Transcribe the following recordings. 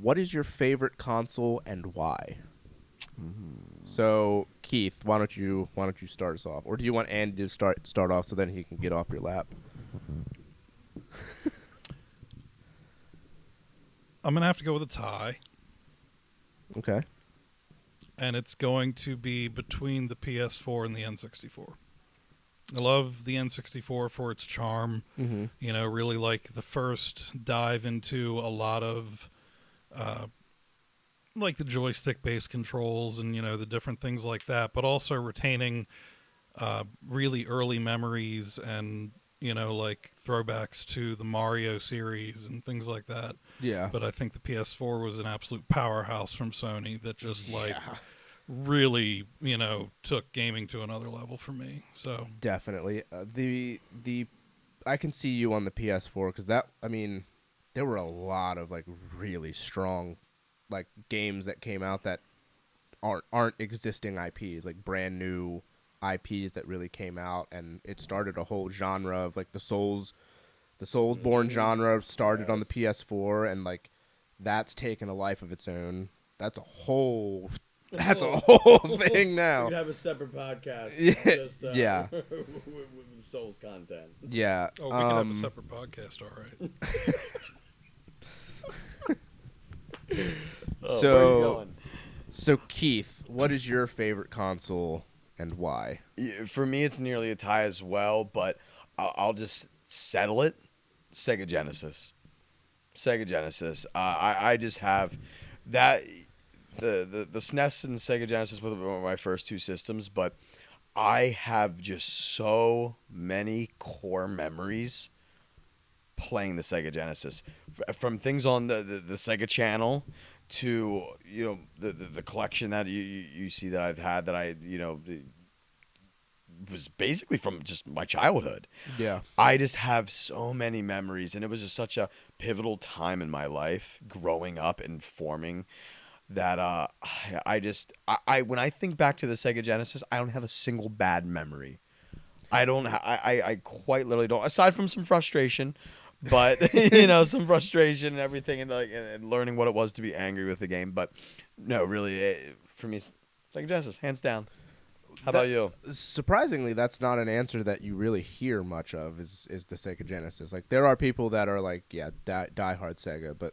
what is your favorite console and why? So, Keith, why don't you start us off, or do you want Andy to start off so then he can get off your lap? I'm gonna have to go with a tie, Okay. and it's going to be between the PS4 and the N64. I love the N64 for its charm. Mm-hmm. You know, really like the first dive into a lot of like the joystick-based controls and, you know, the different things like that, but also retaining really early memories and, you know, like throwbacks to the Mario series and things like that. Yeah. But I think the PS4 was an absolute powerhouse from Sony that just like really, you know, took gaming to another level for me. So Definitely. The I can see you on the PS4 because there were a lot of like really strong like games that came out that aren't existing IPs, like brand new IPs that really came out, and it started a whole genre of like the Soulsborne genre started on the PS4, and like that's taken a life of its own. That's a whole thing now. We could have a separate podcast. Yeah, Just, yeah. with Souls content. Yeah. we could have a separate podcast, all right. Where are you going? So Keith, what is your favorite console and why? For me, it's nearly a tie as well, but I'll just settle it. Sega Genesis. I just have that. The SNES and Sega Genesis were my first two systems, but I have just so many core memories playing the Sega Genesis, from things on the Sega Channel to, you know, the collection that you see that I've had that I, you know, was basically from just my childhood. Yeah. I just have so many memories, and it was just such a pivotal time in my life growing up and forming that I when I think back to the Sega Genesis, I don't have a single bad memory. I quite literally don't, aside from some frustration, but you know, some frustration and everything, and like and learning what it was to be angry with the game. But no, really, for me, Sega Genesis, hands down. How about you? Surprisingly, that's not an answer that you really hear much of. Is the Sega Genesis? Like there are people that are like, yeah, diehard Sega, but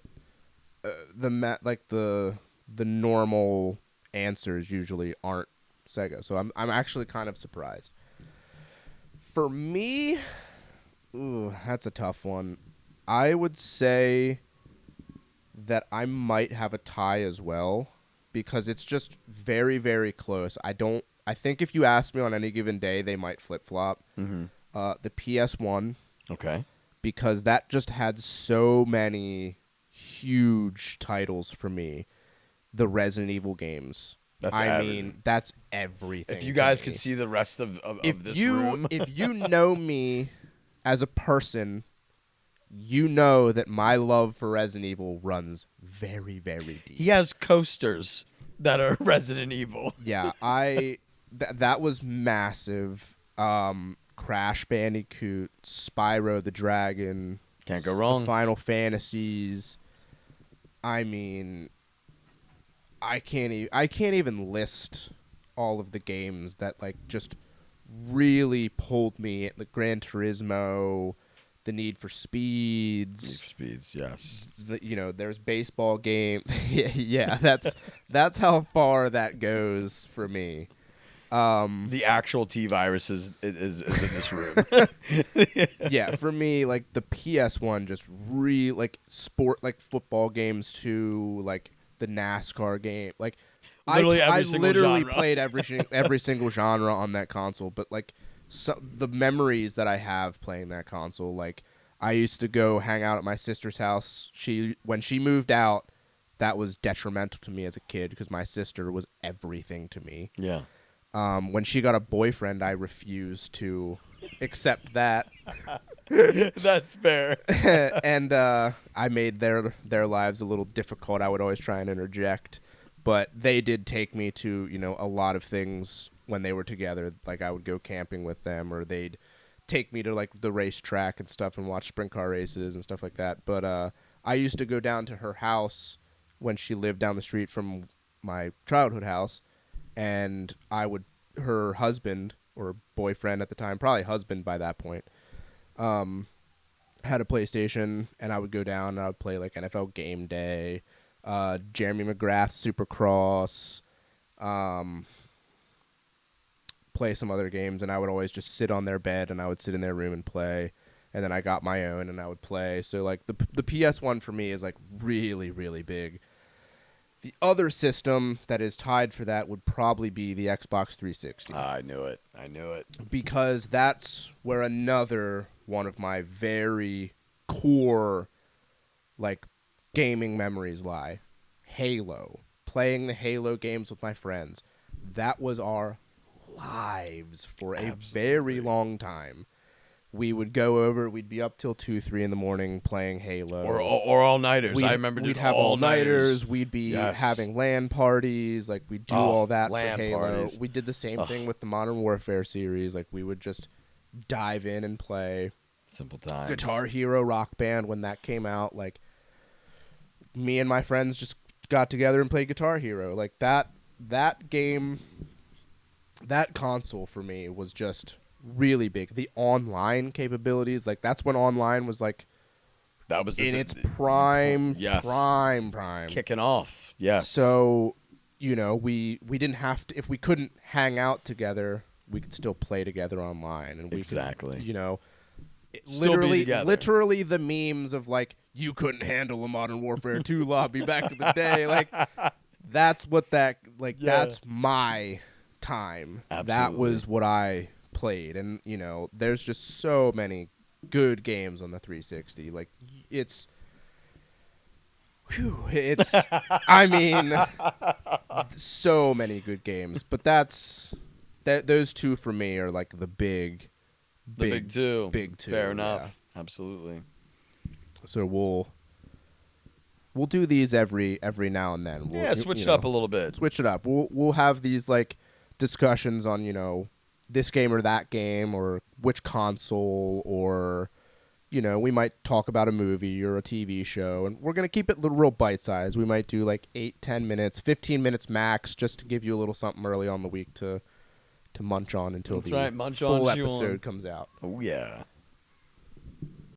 the normal answers usually aren't Sega. So I'm actually kind of surprised. For me, that's a tough one. I would say that I might have a tie as well, because it's just very, very close. I think if you ask me on any given day, they might flip-flop. Mm-hmm. The PS1. Okay. Because that just had so many huge titles for me. The Resident Evil games. That's everything. If you guys could see the rest of this room. If you know me as a person, you know that my love for Resident Evil runs very, very deep. He has coasters that are Resident Evil. Yeah, that was massive. Crash Bandicoot, Spyro the Dragon. Can't go wrong. The Final Fantasies. I mean, I can't even list all of the games that like just really pulled me. The Gran Turismo, the Need for Speeds. Yes. There's baseball games. yeah, that's how far that goes for me. The actual T-virus is in this room. Yeah, for me, like the PS1 just really like sport, like football games too, like the NASCAR game. Like I literally played every single genre on that console. But like the memories that I have playing that console, like I used to go hang out at my sister's house. When she moved out, that was detrimental to me as a kid because my sister was everything to me. Yeah. When she got a boyfriend, I refused to accept that. That's fair. And I made their lives a little difficult. I would always try and interject, but they did take me to, a lot of things when they were together. Like I would go camping with them, or they'd take me to like the racetrack and stuff and watch sprint car races and stuff like that. But I used to go down to her house when she lived down the street from my childhood house, and her husband or boyfriend at the time, probably husband by that point, had a PlayStation, and I would go down and I would play like NFL Game Day, Jeremy McGrath's Supercross, play some other games, and I would always just sit on their bed and I would sit in their room and play. And then I got my own and I would play. So like the PS1 for me is like really, really big. The other system that is tied for that would probably be the Xbox 360. I knew it. Because that's where another one of my very core like gaming memories lie. Halo. Playing the Halo games with my friends. That was our lives for a very long time. We would go over. We'd be up till 2, 3 in the morning playing Halo, or all-nighters. I remember we'd have all-nighters. We'd be having LAN parties. Like we'd do all that for Halo. Parties. We did the same thing with the Modern Warfare series. Like we would just dive in and play. Simple times. Guitar Hero Rock Band when that came out. Like me and my friends just got together and played Guitar Hero. Like that game, that console for me was just really big. The online capabilities, like that's when online was like that was in its prime, yes. prime kicking off. Yes. So, we didn't have to, if we couldn't hang out together, we could still play together online, and we exactly. could, Still literally the memes of like you couldn't handle a Modern Warfare 2 lobby back in the day, like that's what that's my time. Absolutely. That was what I played, and there's just so many good games on the 360. Like it's I mean so many good games, but those two for me are like the big two. Fair enough. Yeah. Absolutely. So we'll do these every now and then. Switch it up a little bit. Switch it up. We'll have these like discussions on this game or that game, or which console, or we might talk about a movie or a TV show, and we're gonna keep it real bite sized. We might do like 8-10 minutes, 15 minutes max, just to give you a little something early on the week to munch on until the full episode comes out. Oh yeah.